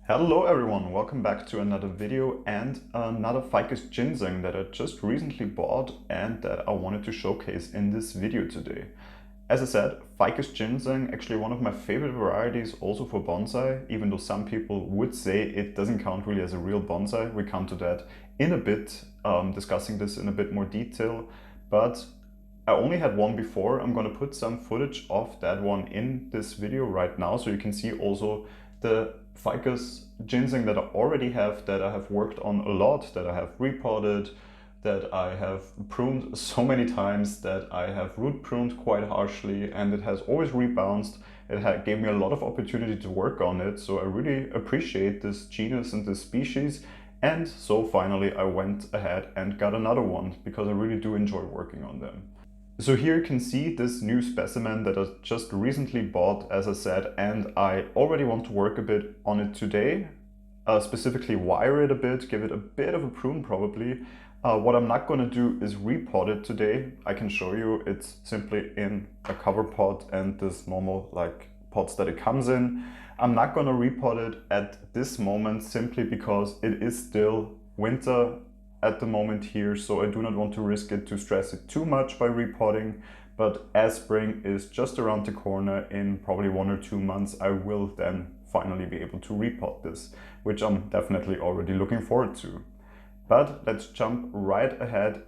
Hello everyone, welcome back to another video and another Ficus Ginseng that I just recently bought and that I wanted to showcase in this video today. As I said, Ficus Ginseng, actually one of my favorite varieties also for bonsai, even though some people would say it doesn't count really as a real bonsai. We come to that in a bit, discussing this in a bit more detail, but I only had one before. I'm going to put some footage of that one in this video right now so you can see also the Ficus Ginseng that I already have, that I have worked on a lot, that I have repotted, that I have pruned so many times, that I have root pruned quite harshly, and it has always rebounced. It gave me a lot of opportunity to work on it, so I really appreciate this genus and this species. And so finally I went ahead and got another one because I really do enjoy working on them. So here you can see this new specimen that I just recently bought, as I said, and I already want to work a bit on it today, specifically wire it a bit, give it a bit of a prune probably. What I'm not going to do is repot it today. I can show you, it's simply in a cover pot and this normal like pots that it comes in. I'm not going to repot it at this moment simply because it is still winter at the moment here, so I do not want to risk it to stress it too much by repotting. But as spring is just around the corner, in probably 1 or 2 months, I will then finally be able to repot this, which I'm definitely already looking forward to. But let's jump right ahead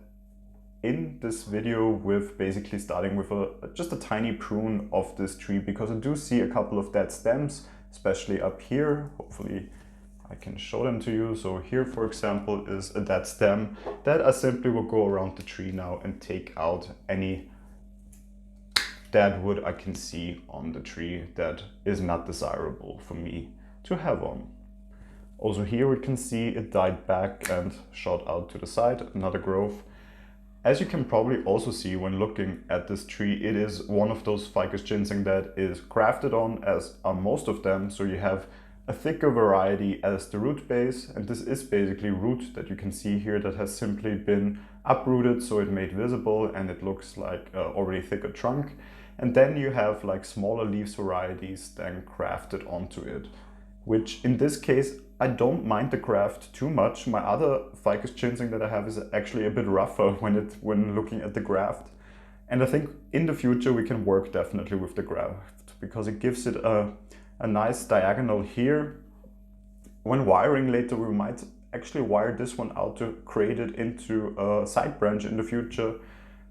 in this video with basically starting with just a tiny prune of this tree, because I do see a couple of dead stems, especially up here. Hopefully I can show them to you. So here, for example, is a dead stem that I simply will go around the tree now and take out any dead wood I can see on the tree that is not desirable for me to have on. Also here we can see it died back and shot out to the side, another growth. As you can probably also see when looking at this tree, it is one of those Ficus Ginseng that is grafted on, as are most of them. So you have a thicker variety as the root base, and this is basically root that you can see here that has simply been uprooted, so it made visible and it looks like already thicker trunk. And then you have like smaller leaves varieties then grafted onto it, which in this case I don't mind the graft too much. My other Ficus Ginseng that I have is actually a bit rougher when looking at the graft, and I think in the future we can work definitely with the graft because it gives it a nice diagonal here. When wiring later, we might actually wire this one out to create it into a side branch in the future.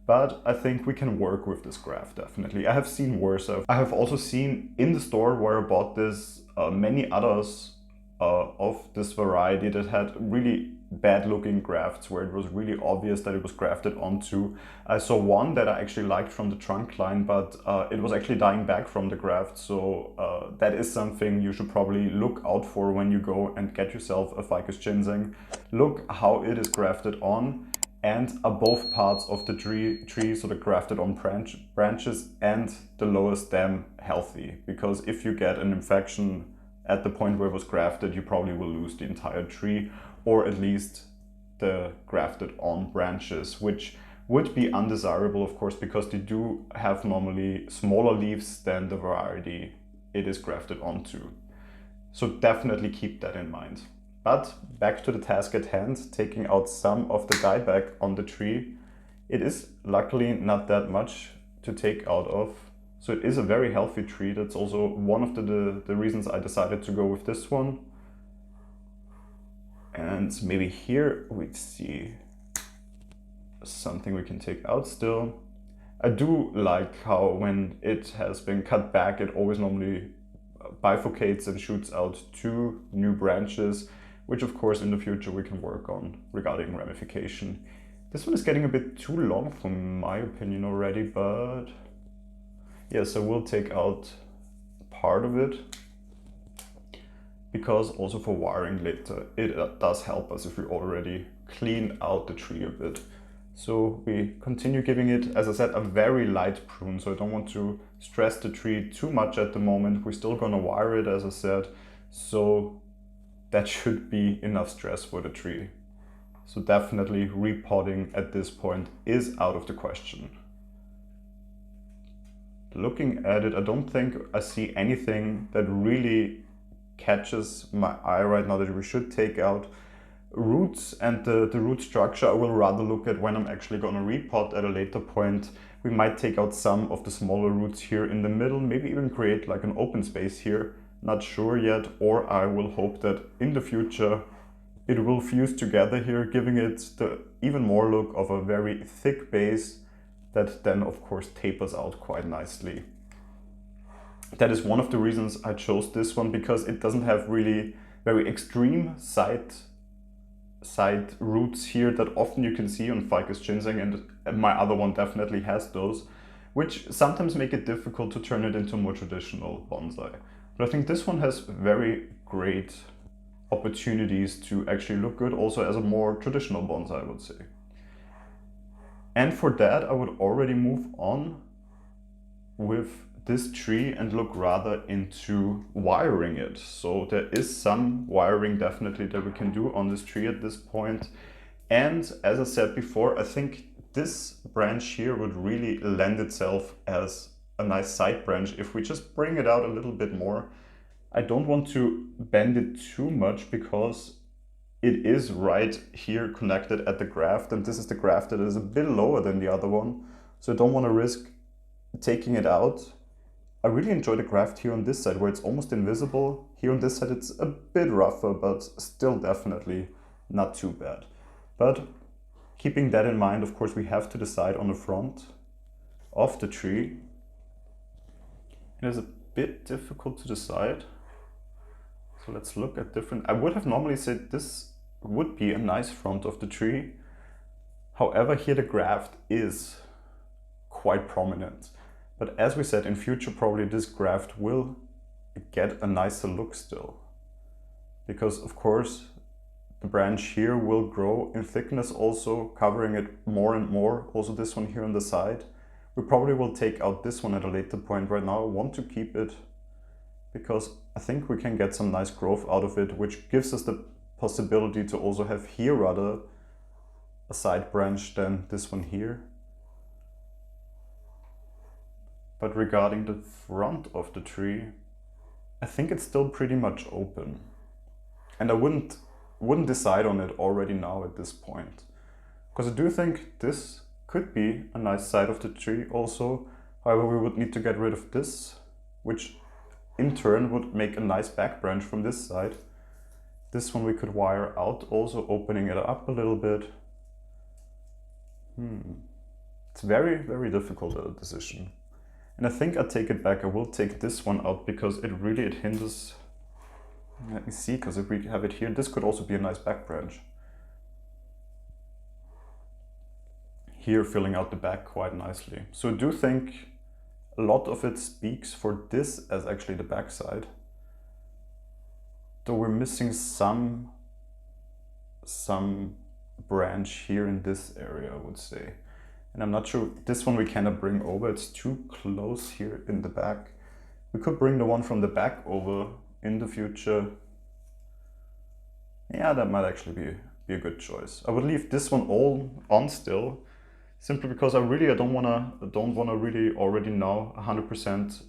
But I think we can work with this graft definitely. I have seen worse. I have also seen in the store where I bought this many others of this variety that had really bad looking grafts where it was really obvious that it was grafted onto. I saw one that I actually liked from the trunk line, but it was actually dying back from the graft. So that is something you should probably look out for when you go and get yourself a Ficus Ginseng. Look how it is grafted on, and are both parts of the tree, so the grafted on branches and the lower stem healthy. Because if you get an infection at the point where it was grafted, you probably will lose the entire tree, or at least the grafted on branches, which would be undesirable, of course, because they do have normally smaller leaves than the variety it is grafted onto. So definitely keep that in mind. But back to the task at hand, taking out some of the dieback on the tree. It is luckily not that much to take out of. So it is a very healthy tree. That's also one of the reasons I decided to go with this one. And maybe here we see something we can take out still. I do like how when it has been cut back, it always normally bifurcates and shoots out 2 new branches, which of course in the future we can work on regarding ramification. This one is getting a bit too long for my opinion already, but yes, I will take out part of it, because also for wiring later, it does help us if we already clean out the tree a bit. So we continue giving it, as I said, a very light prune, so I don't want to stress the tree too much at the moment. We're still gonna wire it, as I said, so that should be enough stress for the tree. So definitely repotting at this point is out of the question. Looking at it, I don't think I see anything that really catches my eye right now that we should take out roots, and the root structure I will rather look at when I'm actually going to repot at a later point. We might take out some of the smaller roots here in the middle, maybe even create like an open space here, not sure yet, or I will hope that in the future it will fuse together here, giving it the even more look of a very thick base that then of course tapers out quite nicely. That is one of the reasons I chose this one, because it doesn't have really very extreme side roots here that often you can see on Ficus Ginseng, and my other one definitely has those, which sometimes make it difficult to turn it into a more traditional bonsai. But I think this one has very great opportunities to actually look good also as a more traditional bonsai, I would say. And for that I would already move on with this tree and look rather into wiring it. So there is some wiring definitely that we can do on this tree at this point. And as I said before, I think this branch here would really lend itself as a nice side branch if we just bring it out a little bit more. I don't want to bend it too much because it is right here connected at the graft, and this is the graft that is a bit lower than the other one. So I don't want to risk taking it out. I really enjoy the graft here on this side where it's almost invisible. Here on this side it's a bit rougher, but still definitely not too bad. But keeping that in mind, of course, we have to decide on the front of the tree. It is a bit difficult to decide. So let's look at different... I would have normally said this would be a nice front of the tree. However, here the graft is quite prominent. But as we said, in future probably this graft will get a nicer look still. Because of course the branch here will grow in thickness also, covering it more and more. Also this one here on the side. We probably will take out this one at a later point. Right now I want to keep it because I think we can get some nice growth out of it, which gives us the possibility to also have here rather a side branch than this one here. But regarding the front of the tree, I think it's still pretty much open. And I wouldn't decide on it already now at this point. Because I do think this could be a nice side of the tree also. However, we would need to get rid of this, which in turn would make a nice back branch from this side. This one we could wire out also, opening it up a little bit. It's very, very difficult a decision. And I think I take it back. I will take this one out because it hinders. Let me see, because if we have it here, this could also be a nice back branch. Here filling out the back quite nicely. So I do think a lot of it speaks for this as actually the back side. Though we're missing some branch here in this area, I would say. And I'm not sure, this one we cannot bring over, it's too close here in the back. We could bring the one from the back over in the future. Yeah, that might actually be a good choice. I would leave this one all on still, simply because I don't wanna really already now 100%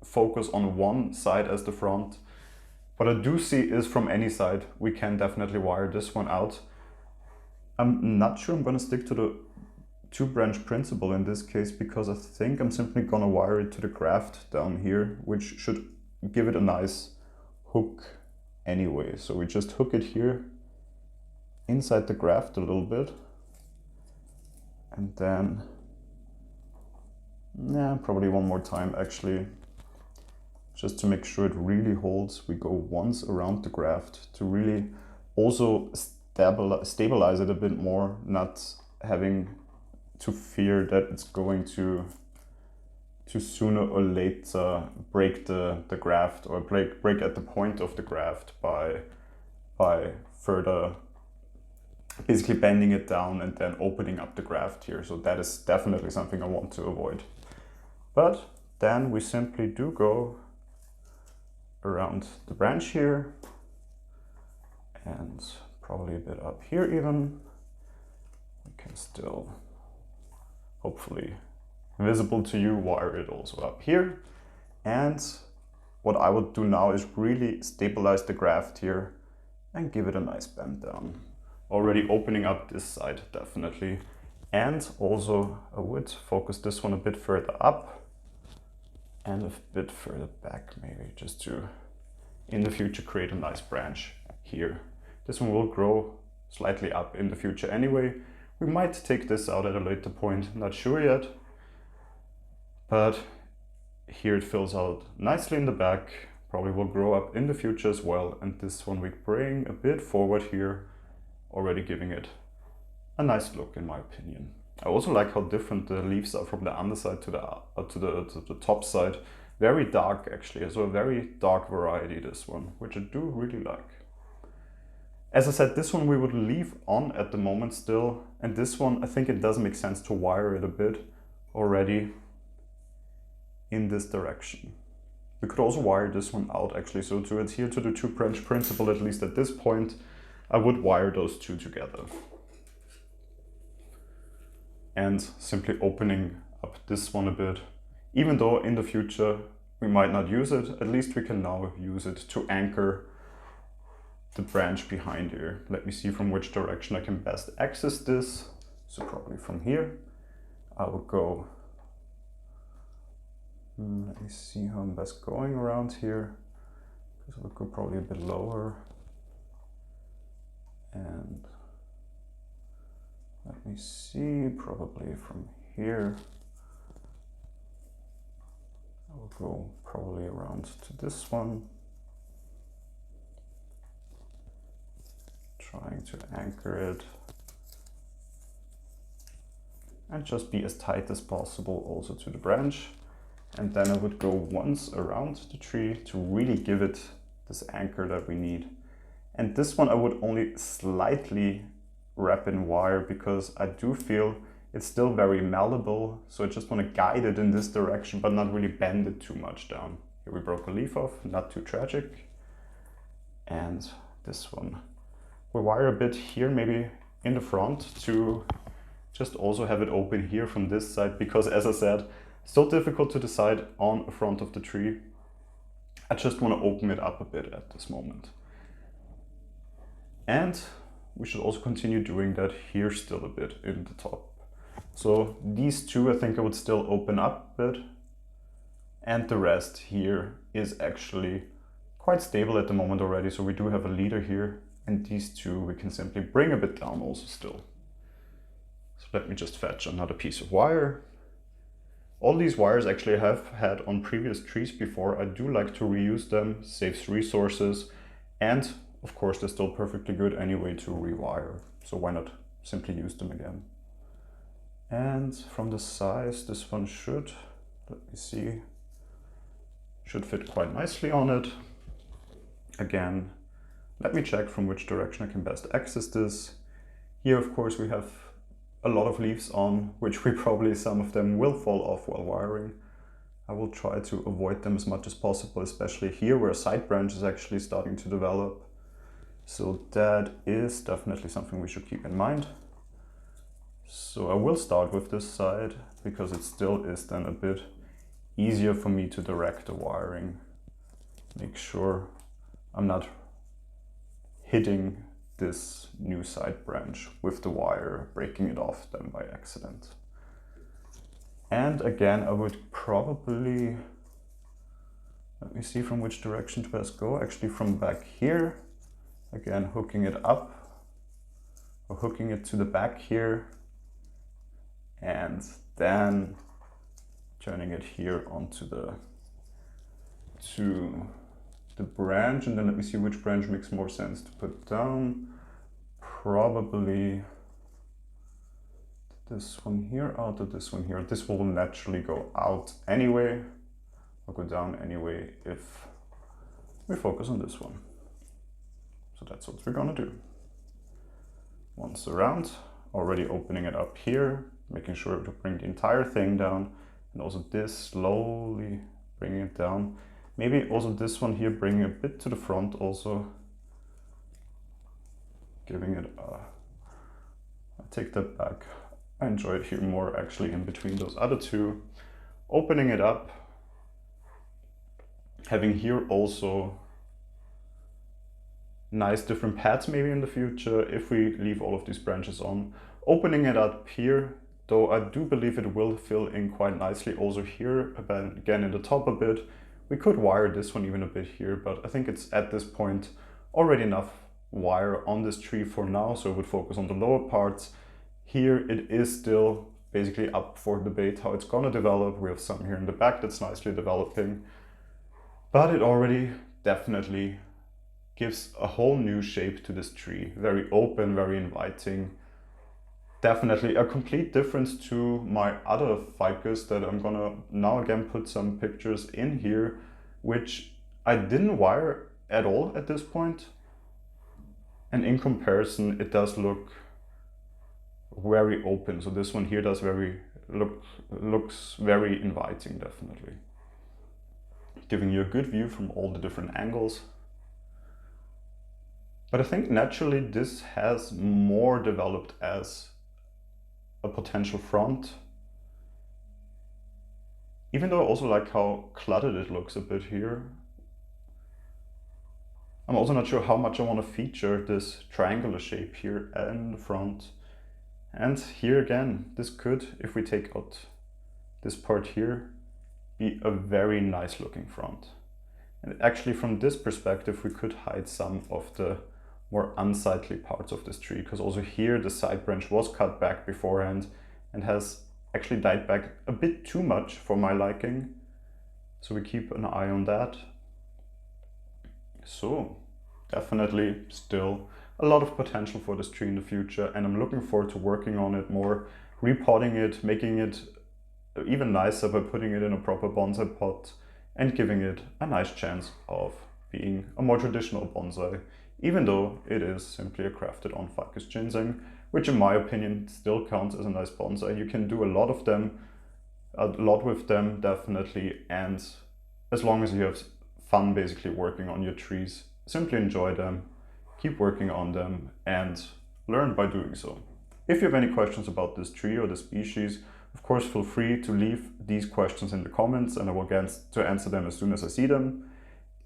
focus on one side as the front. What I do see is from any side, we can definitely wire this one out. I'm not sure I'm gonna stick to the two branch principle in this case, because I think I'm simply gonna wire it to the graft down here, which should give it a nice hook anyway. So we just hook it here inside the graft a little bit, and then probably one more time actually, just to make sure it really holds. We go once around the graft to really also stabilize it a bit more, not having to fear that it's going to sooner or later break the graft, or break at the point of the graft by further basically bending it down and then opening up the graft here. So that is definitely something I want to avoid. But then we simply do go around the branch here and probably a bit up here even. We can still, hopefully visible to you, wire it also up here. And what I would do now is really stabilize the graft here and give it a nice bend down. Already opening up this side definitely. And also I would focus this one a bit further up and a bit further back maybe, just to in the future create a nice branch here. This one will grow slightly up in the future anyway. We might take this out at a later point, not sure yet. But here it fills out nicely in the back, probably will grow up in the future as well. And this one we bring a bit forward here, already giving it a nice look in my opinion. I also like how different the leaves are from the underside to the top side. Very dark actually, so a very dark variety this one, which I do really like. As I said, this one we would leave on at the moment still, and this one I think it does make sense to wire it a bit already in this direction. We could also wire this one out actually, so to adhere to the 2-branch principle, at least at this point, I would wire those two together. And simply opening up this one a bit. Even though in the future we might not use it, at least we can now use it to anchor the branch behind here. Let me see from which direction I can best access this. So probably from here. I will go, let me see how I'm best going around here. Because I will go probably a bit lower. And let me see, probably from here. I will go probably around to this one. Trying to anchor it. And just be as tight as possible also to the branch. And then I would go once around the tree to really give it this anchor that we need. And this one I would only slightly wrap in wire because I do feel it's still very malleable. So I just want to guide it in this direction, but not really bend it too much down. Here we broke a leaf off, not too tragic. And this one, we wire a bit here, maybe in the front, to just also have it open here from this side, because as I said, still difficult to decide on the front of the tree. I just want to open it up a bit at this moment. And we should also continue doing that here still a bit in the top. So these two I think I would still open up a bit. And the rest here is actually quite stable at the moment already. So we do have a leader here. And these two we can simply bring a bit down also still. So let me just fetch another piece of wire. All these wires actually I have had on previous trees before. I do like to reuse them, saves resources, and of course they're still perfectly good anyway to rewire. So why not simply use them again? And from the size, this one should, let me see, should fit quite nicely on it. Again, let me check from which direction I can best access this. Here of course we have a lot of leaves on, which we probably, some of them will fall off while wiring. I will try to avoid them as much as possible, especially here where a side branch is actually starting to develop. So that is definitely something we should keep in mind. So I will start with this side because it still is then a bit easier for me to direct the wiring. Make sure I'm not hitting this new side branch with the wire, breaking it off then by accident. And again, I would probably, let me see from which direction to best go, actually from back here. Again, hooking it up, or hooking it to the back here, and then turning it here onto the branch. And then let me see which branch makes more sense to put down. Probably this one here out or this one here. This will naturally go out anyway, or go down anyway if we focus on this one. So that's what we're gonna do. Once around, already opening it up here, making sure to bring the entire thing down, and also this slowly bringing it down. Maybe also this one here, bringing a bit to the front also. Giving it a, I take that back. I enjoy it here more actually in between those other two. Opening it up Having here also nice different pads maybe in the future if we leave all of these branches on. Opening it up here, though I do believe it will fill in quite nicely also here, but again in the top a bit. We could wire this one even a bit here, but I think it's at this point already enough wire on this tree for now, so I would focus on the lower parts. Here it is still basically up for debate how it's gonna develop. We have some here in the back that's nicely developing, but it already definitely gives a whole new shape to this tree. Very open, very inviting. Definitely a complete difference to my other ficus that I'm gonna now again put some pictures in here, which I didn't wire at all at this point. And in comparison, it does look very open. So this one here does looks very inviting, definitely. Giving you a good view from all the different angles. But I think naturally this has more developed as a potential front. Even though I also like how cluttered it looks a bit here. I'm also not sure how much I want to feature this triangular shape here in the front. And here again, this could, if we take out this part here, be a very nice looking front. And actually from this perspective, we could hide some of the more unsightly parts of this tree, because also here the side branch was cut back beforehand and has actually died back a bit too much for my liking. So we keep an eye on that. So definitely still a lot of potential for this tree in the future, and I'm looking forward to working on it more, repotting it, making it even nicer by putting it in a proper bonsai pot and giving it a nice chance of being a more traditional bonsai, even though it is simply a crafted on Ficus Ginseng, which in my opinion still counts as a nice bonsai. You can do a lot of them, a lot with them definitely, and as long as you have fun basically working on your trees, simply enjoy them, keep working on them, and learn by doing so. If you have any questions about this tree or the species, of course feel free to leave these questions in the comments and I will get to answer them as soon as I see them.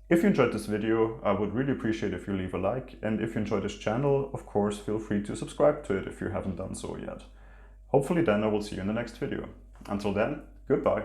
If you enjoyed this video, I would really appreciate if you leave a like, and if you enjoy this channel, of course feel free to subscribe to it if you haven't done so yet. Hopefully then I will see you in the next video. Until then, goodbye.